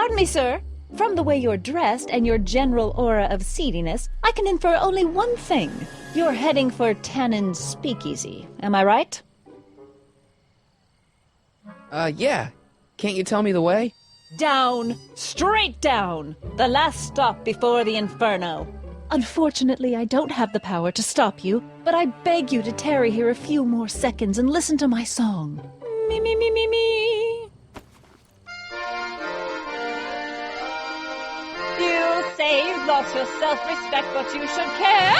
Pardon me, sir. From the way you're dressed and your general aura of seediness, I can infer only one thing. You're heading for Tannen's Speakeasy. Am I right? Yeah. Can't you tell me the way? Down! Straight down! The last stop before the Inferno. Unfortunately, I don't have the power to stop you, but I beg you to tarry here a few more seconds and listen to my song. Me, me, me, me, me. You say you've lost your self-respect, but you should care.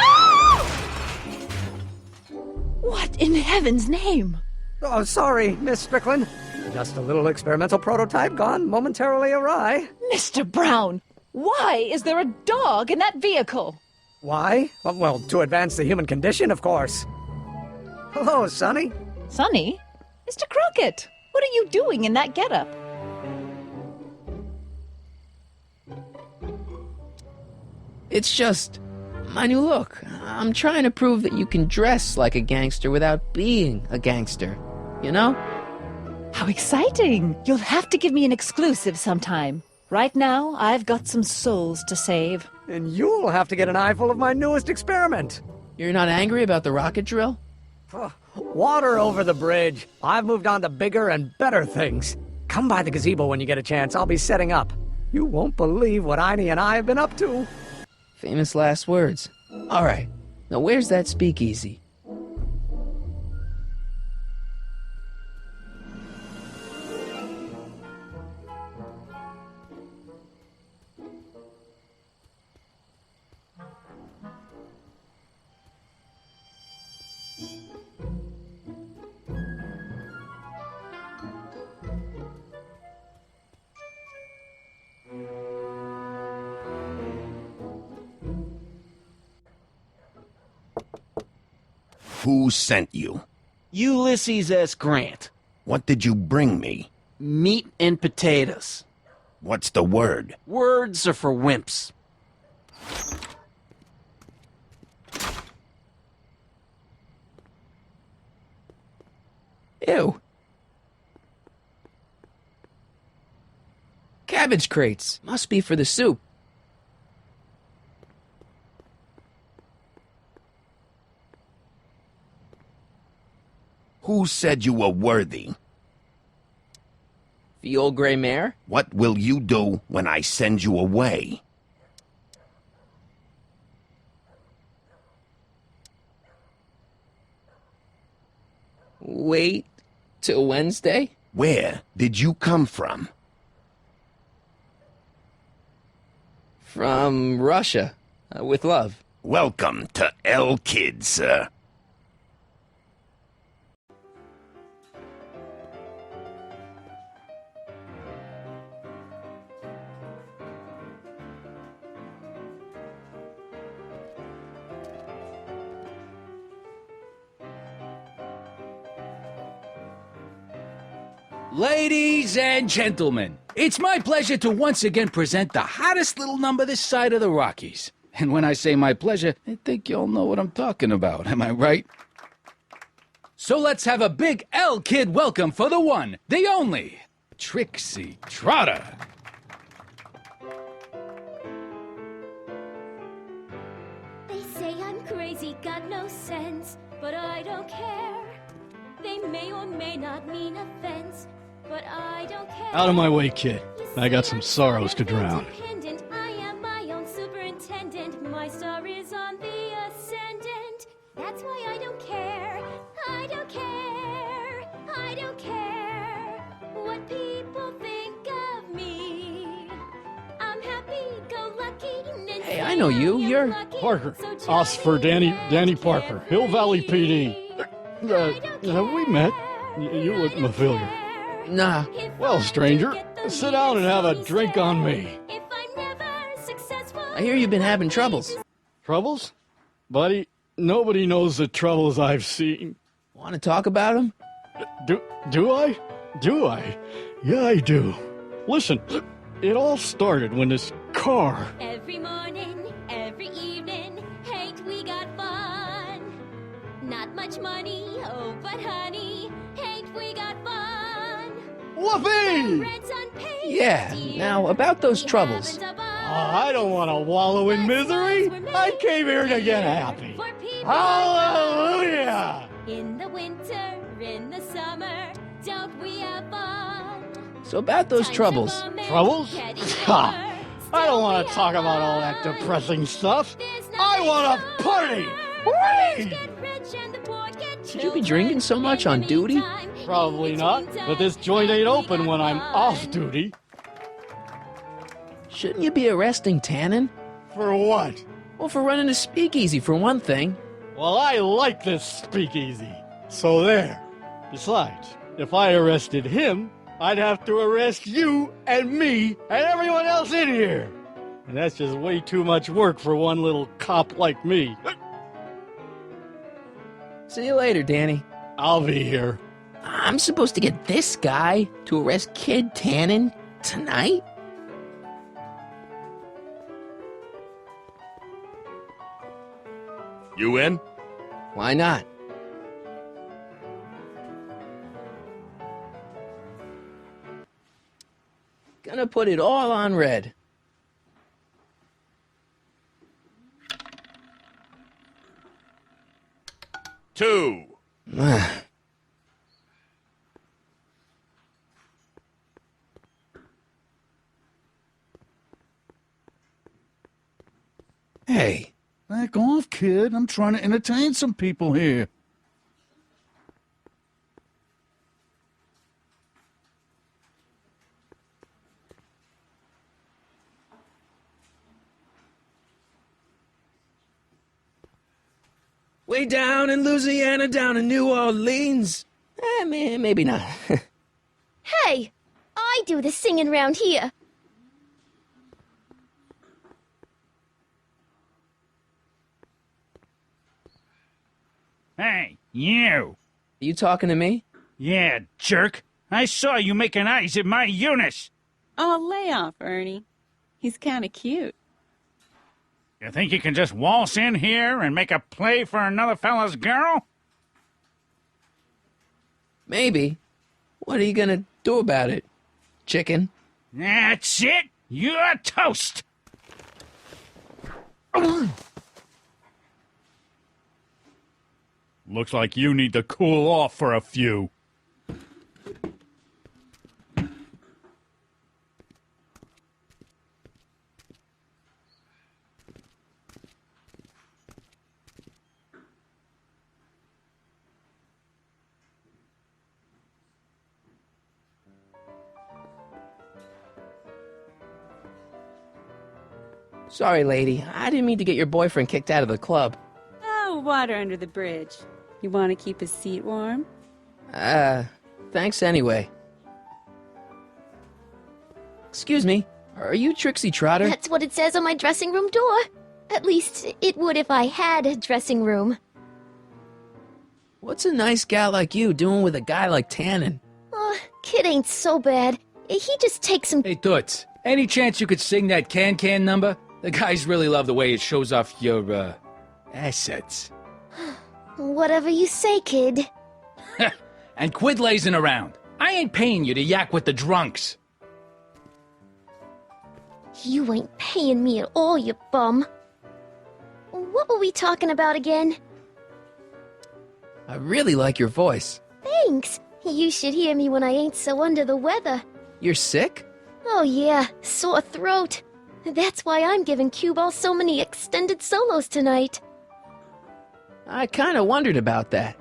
What in heaven's name? Oh, sorry, Miss Strickland. Just a little experimental prototype gone momentarily awry. Mr. Brown, why is there a dog in that vehicle? Why? Well, to advance the human condition, of course. Hello, Sonny. Sonny? Mr. Crockett, what are you doing in that getup? It's just my new look. I'm trying to prove that you can dress like a gangster without being a gangster. You know? How exciting! You'll have to give me an exclusive sometime. Right now, I've got some souls to save. And you'll have to get an eyeful of my newest experiment. You're not angry about the rocket drill? Water over the bridge. I've moved on to bigger and better things. Come by the gazebo when you get a chance. I'll be setting up. You won't believe what Einie and I have been up to. Famous last words. All right. Now where's that speakeasy? Who sent you? Ulysses S. Grant. What did you bring me? Meat and potatoes. What's the word? Words are for wimps. Ew. Cabbage crates. Must be for the soup. Who said you were worthy? The old gray mare? What will you do when I send you away? Wait till Wednesday? Where did you come from? From Russia. With love. Welcome to L-Kid, sir. Ladies and gentlemen, it's my pleasure to once again present the hottest little number this side of the Rockies. And when I say my pleasure, I think y'all know what I'm talking about, am I right? So let's have a big L-Kid welcome for the one, the only, Trixie Trotter. They say I'm crazy, got no sense, but I don't care. They may or may not mean offense, but I don't care. Out of my way, kid. I got some sorrows to drown. I am my own superintendent. My star is on the ascendant. That's why I don't care. I don't care. I don't care what people think of me. I'm happy-go-lucky. Hey, I know you. You're Parker. Oscar Danny Parker. Hill Valley PD. Have we met? You look familiar. Nah. Well, stranger, sit down and have a drink on me. I hear you've been having troubles. Troubles? Buddy, nobody knows the troubles I've seen. Want to talk about them? Do I? Do I? Yeah, I do. Listen, it all started when this car... Every morning, every evening, ain't we got fun? Not much money, oh, but honey, ain't we got fun? Whoopee! Rent's unpaid. Yeah, now about those troubles. I don't want to wallow in misery. I came here to get happy. Hallelujah! In the winter, in the summer, don't we have fun? So about those troubles. Troubles? Ha! I don't want to talk about all that depressing stuff. I want to party! Party! Should you be drinking so much on duty? Probably not, but this joint ain't open when I'm off duty. Shouldn't you be arresting Tannen? For what? Well, for running a speakeasy, for one thing. Well, I like this speakeasy. So there. Besides, if I arrested him, I'd have to arrest you and me and everyone else in here. And that's just way too much work for one little cop like me. See you later, Danny. I'll be here. I'm supposed to get this guy to arrest Kid Tannen tonight? You in? Why not? Gonna put it all on red. Two. Hey, Back off, kid. I'm trying to entertain some people here. way down in Louisiana, down in New Orleans. Maybe not. Hey, I do the singing round here. Hey, you! Are you talking to me? Yeah, jerk! I saw you making eyes at my Eunice! Oh, lay off, Ernie. He's kind of cute. You think you can just waltz in here and make a play for another fella's girl? Maybe. What are you gonna do about it, chicken? That's it! You're toast! Looks like you need to cool off for a few. Sorry, lady. I didn't mean to get your boyfriend kicked out of the club. Oh, water under the bridge. You want to keep his seat warm? Thanks anyway. Excuse me, are you Trixie Trotter? That's what it says on my dressing room door. At least, it would if I had a dressing room. What's a nice gal like you doing with a guy like Tannen? Kid ain't so bad. He just takes some... Hey, Toots, any chance you could sing that can number? The guys really love the way it shows off your, assets. Whatever you say, kid. And quit lazing around. I ain't paying you to yak with the drunks. You ain't paying me at all, you bum. What were we talking about again? I really like your voice. Thanks. You should hear me when I ain't so under the weather. You're sick? Oh yeah, sore throat. That's why I'm giving Cue Ball so many extended solos tonight. I kinda wondered about that.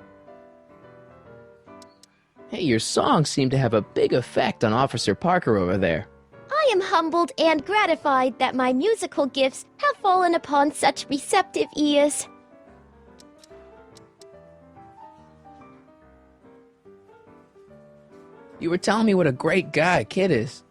Hey, your songs seem to have a big effect on Officer Parker over there. I am humbled and gratified that my musical gifts have fallen upon such receptive ears. You were telling me what a great guy Kid is.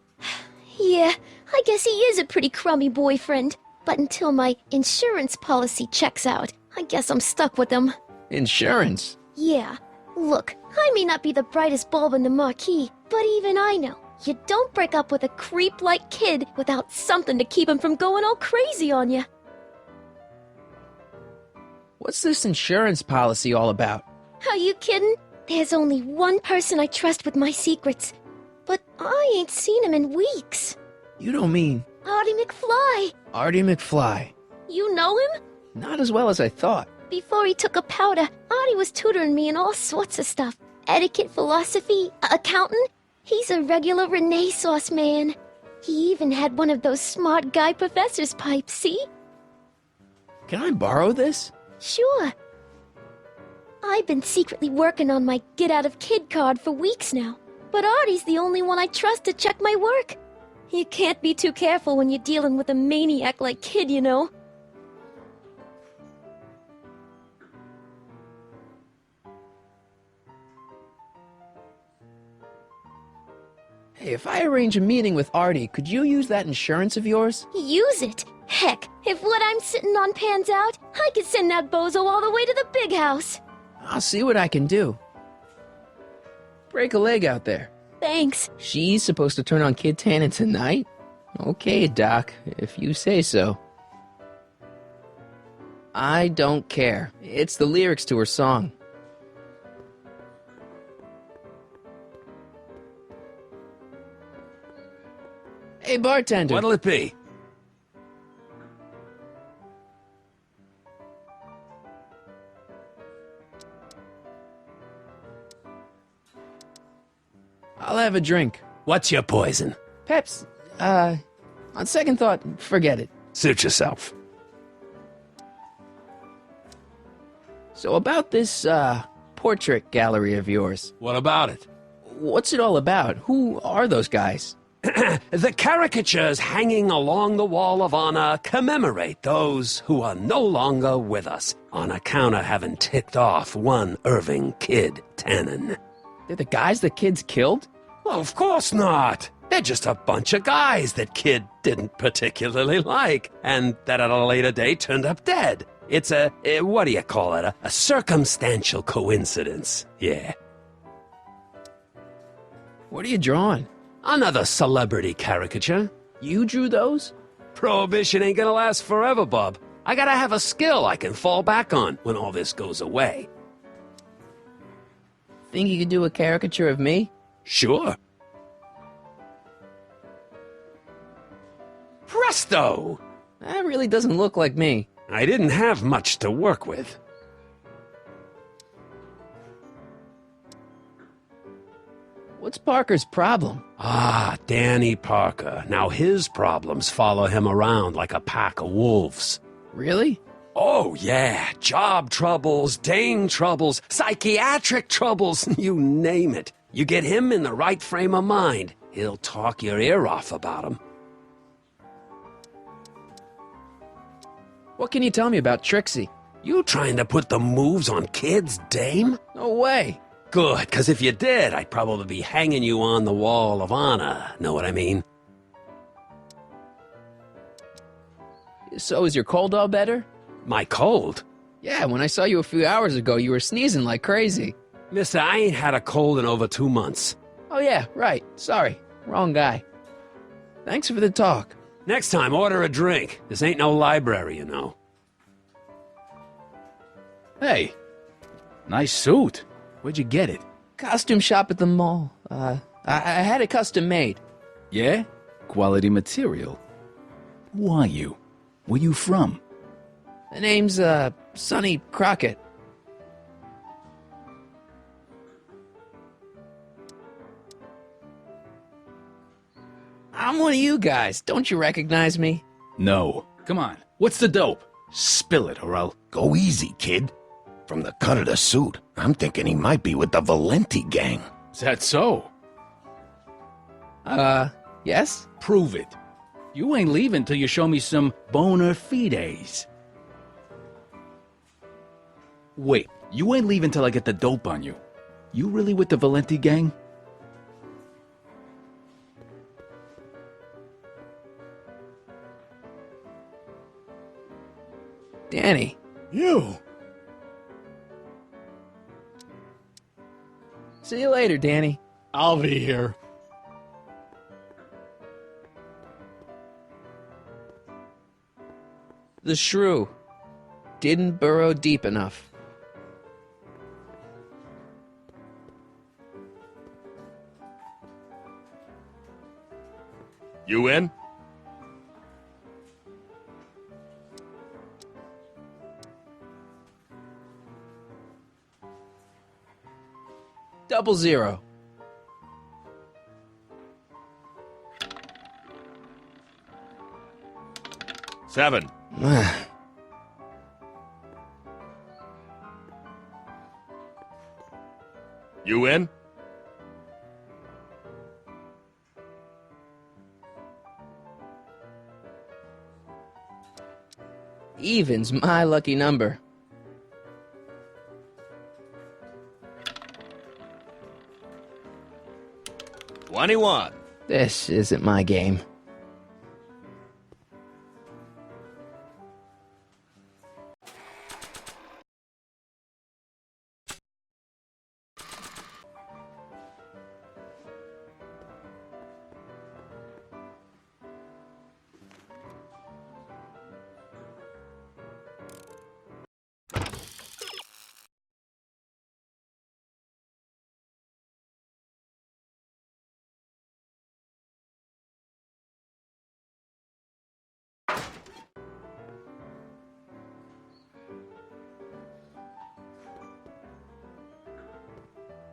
Yeah, I guess he is a pretty crummy boyfriend. But until my insurance policy checks out, I guess I'm stuck with him. Insurance? Yeah. Look, I may not be the brightest bulb in the marquee, but even I know you don't break up with a creep like Kid without something to keep him from going all crazy on you. What's this insurance policy all about? Are you kidding? There's only one person I trust with my secrets. but I ain't seen him in weeks. You don't mean Artie McFly. Artie McFly? You know him? Not as well as I thought. Before he took a powder, Artie was tutoring me in all sorts of stuff. Etiquette, philosophy, accounting. He's a regular Renaissance man. He even had one of those smart guy professor's pipes, see? Can I borrow this? Sure. I've been secretly working on my get out of kid card for weeks now. But Artie's the only one I trust to check my work. You can't be too careful when you're dealing with a maniac like Kid, you know. Hey, if I arrange a meeting with Artie, could you use that insurance of yours? Use it. Heck, if what I'm sitting on pans out, I could send that bozo all the way to the big house. I'll see what I can do. Break a leg out there. Thanks. She's supposed to turn on Kid Tannen tonight? Okay, Doc, if you say so. I don't care. It's the lyrics to her song. Hey, bartender. What'll it be? I'll have a drink. What's your poison? Peps, on second thought, forget it. Suit yourself. So about this, portrait gallery of yours. What about it? What's it all about? Who are those guys? The caricatures hanging along the Wall of Honor commemorate those who are no longer with us on account of having ticked off one Irving Kid Tannen. They're the guys the kids killed? Well, of course not. They're just a bunch of guys that Kid didn't particularly like, and that at a later date turned up dead. It's what do you call it? A circumstantial coincidence. Yeah. What are you drawing? Another celebrity caricature. You drew those? Prohibition ain't gonna last forever, bub. I gotta have a skill I can fall back on when all this goes away. Think you could do a caricature of me? Sure. Presto! That really doesn't look like me. I didn't have much to work with. What's Parker's problem? Ah, Danny Parker. Now his problems follow him around like a pack of wolves. Really? Oh, yeah. Job troubles, Dane troubles, psychiatric troubles, you name it. You get him in the right frame of mind, he'll talk your ear off about him. What can you tell me about Trixie? You trying to put the moves on kids, dame? No way. Good, because if you did, I'd probably be hanging you on the Wall of Honor. Know what I mean? So is your cold all better? My cold? Yeah, when I saw you a few hours ago, you were sneezing like crazy. Mister, I ain't had a cold in over 2 months. Oh yeah, right. Sorry. Wrong guy. Thanks for the talk. Next time, order a drink. This ain't no library, you know. Hey, nice suit. Where'd you get it? Costume shop at the mall. I had it custom made. Yeah? Quality material. Who are you? Where you from? The name's, Sonny Crockett. I'm one of you guys. Don't you recognize me? No. Come on. What's the dope? Spill it, or I'll... Go easy, kid. From the cut of the suit, I'm thinking he might be with the Valenti gang. Is that so? Yes? Prove it. You ain't leaving till you show me some bona fides. Wait, you ain't leaving till I get the dope on you. You really with the Valenti gang? Danny. You? See you later, Danny. I'll be here. The shrew didn't burrow deep enough. You in? Double zero. Seven. You in? Even's my lucky number. $21. This isn't my game.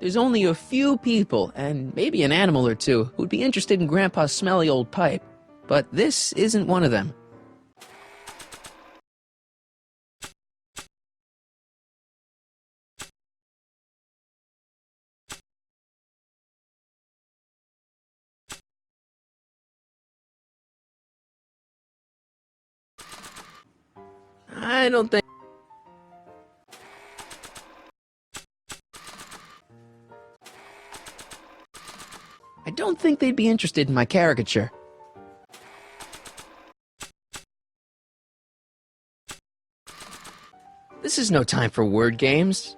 There's only a few people, and maybe an animal or two, who'd be interested in Grandpa's smelly old pipe. But this isn't one of them. I don't think... I don't think they'd be interested in my caricature. This is no time for word games.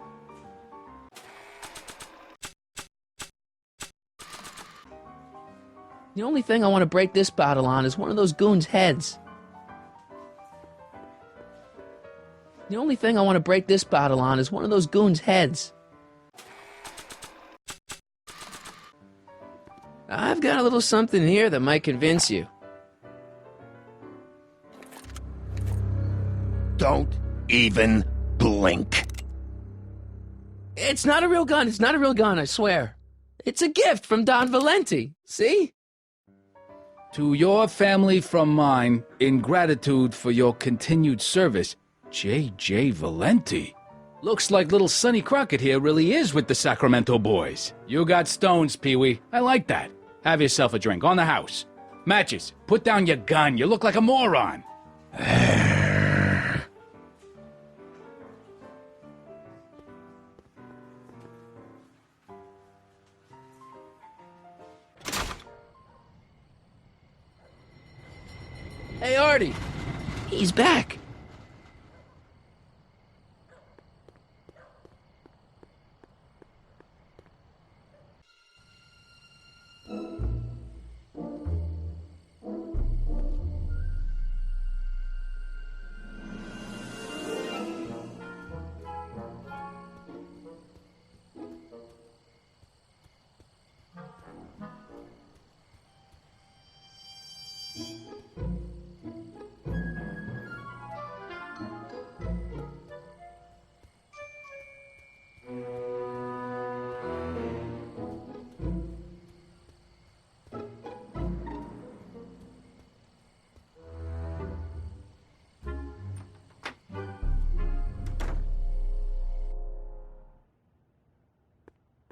The only thing I want to break this bottle on is one of those goons' heads. The only thing I want to break this bottle on is one of those goons' heads. I've got a little something here that might convince you. Don't even blink. It's not a real gun. It's not a real gun, I swear. It's a gift from Don Valenti. See? To your family from mine, in gratitude for your continued service, J.J. Valenti. Looks like little Sonny Crockett here really is with the Sacramento boys. You got stones, Pee-wee. I like that. Have yourself a drink on the house. Matches, put down your gun. You look like a moron. Hey, Artie. He's back.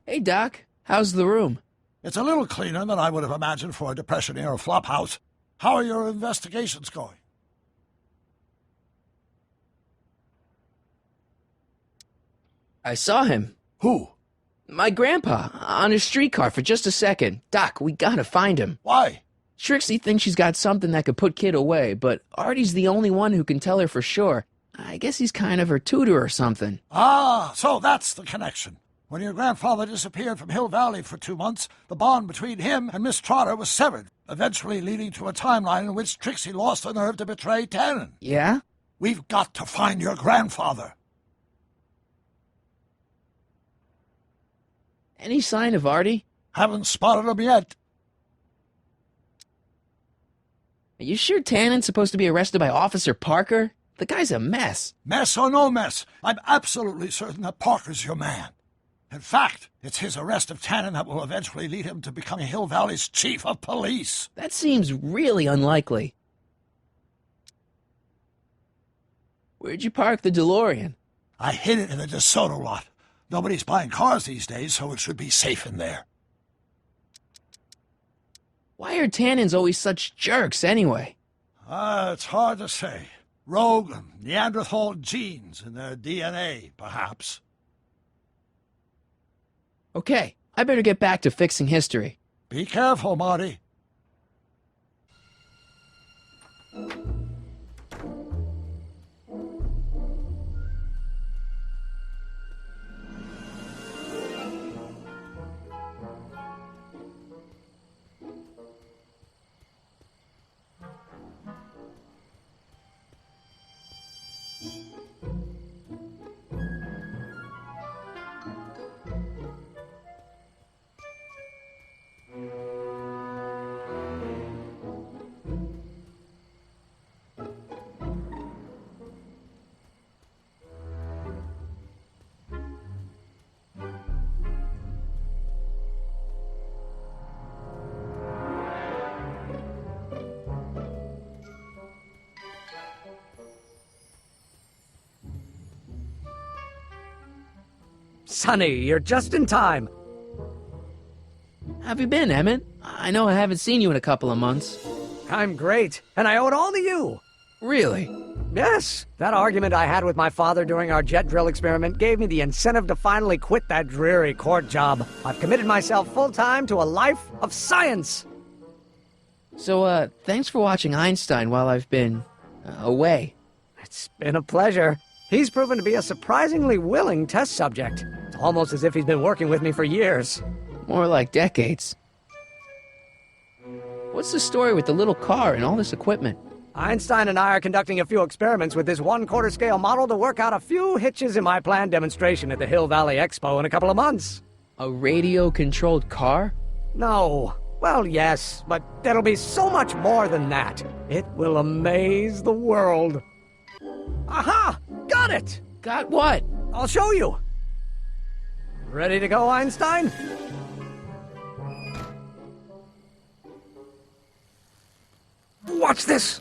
Hey, Doc. How's the room? It's a little cleaner than I would have imagined for a Depression-era flophouse. How are your investigations going? I saw him. Who? My grandpa, on his streetcar for just a second. Doc, we gotta find him. Why? Trixie thinks she's got something that could put Kid away, but Artie's the only one who can tell her for sure. I guess he's kind of her tutor or something. Ah, so that's the connection. When your grandfather disappeared from Hill Valley for 2 months, the bond between him and Miss Trotter was severed, eventually leading to a timeline in which Trixie lost the nerve to betray Tannen. Yeah? We've got to find your grandfather. Any sign of Artie? Haven't spotted him yet. Are you sure Tannen's supposed to be arrested by Officer Parker? The guy's a mess. Mess or no mess, I'm absolutely certain that Parker's your man. In fact, it's his arrest of Tannen that will eventually lead him to becoming Hill Valley's chief of police. That seems really unlikely. Where'd you park the DeLorean? I hid it in the DeSoto lot. Nobody's buying cars these days, so it should be safe in there. Why are Tannens always such jerks anyway? It's hard to say. Rogue Neanderthal genes in their DNA, perhaps. Okay, I better get back to fixing history. Be careful, Marty. Sonny, you're just in time. How have you been, Emmett? I know I haven't seen you in a couple of months. I'm great, and I owe it all to you. Really? Yes. That argument I had with my father during our jet drill experiment gave me the incentive to finally quit that dreary court job. I've committed myself full-time to a life of science. So, thanks for watching Einstein while I've been away. It's been a pleasure. He's proven to be a surprisingly willing test subject. It's almost as if he's been working with me for years. More like decades. What's the story with the little car and all this equipment? Einstein and I are conducting a few experiments with this 1/4 scale model to work out a few hitches in my planned demonstration at the Hill Valley Expo in a couple of months. A radio-controlled car? No. Well, yes, but it'll be so much more than that. It will amaze the world. Aha! Got it! Got what? I'll show you. Ready to go, Einstein? Watch this!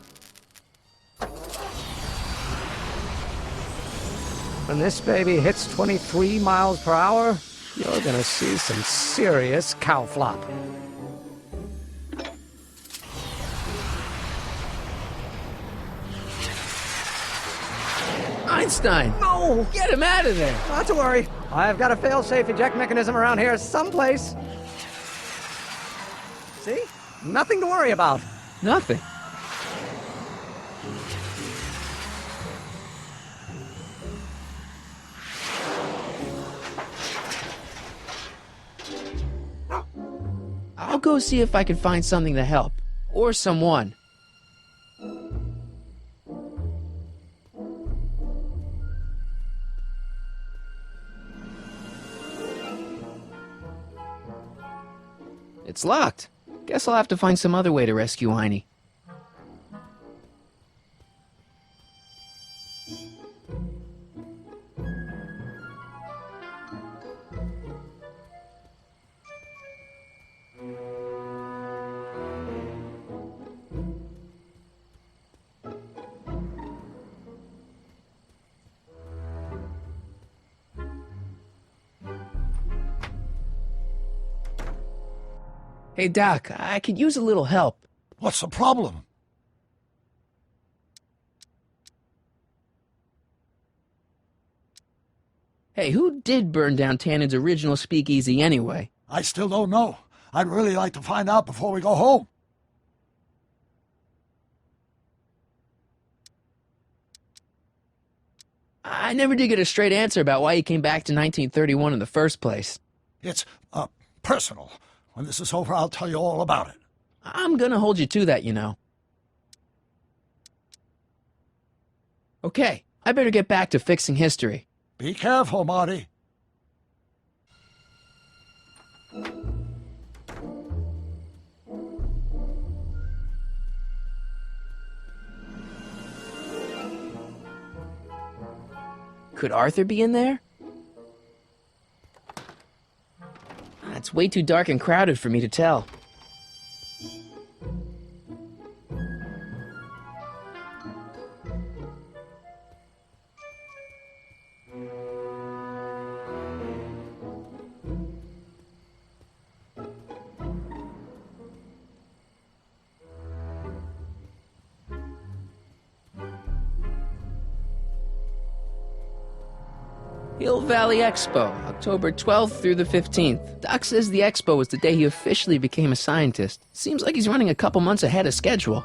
When this baby hits 23 miles per hour, you're gonna see some serious cow flop. Einstein! No! Get him out of there! Not to worry. I've got a fail-safe eject mechanism around here someplace. See? Nothing to worry about. Nothing. I'll go see if I can find something to help. Or someone. It's locked. Guess I'll have to find some other way to rescue Heine. Hey, Doc, I could use a little help. What's the problem? Hey, who did burn down Tannen's original speakeasy anyway? I still don't know. I'd really like to find out before we go home. I never did get a straight answer about why he came back to 1931 in the first place. It's, personal. When this is over, I'll tell you all about it. I'm gonna hold you to that, you know. Okay, I better get back to fixing history. Be careful, Marty. Could Arthur be in there? It's way too dark and crowded for me to tell. Hill Valley Expo, October 12th through the 15th. Doc says the expo was the day he officially became a scientist. Seems like he's running a couple months ahead of schedule.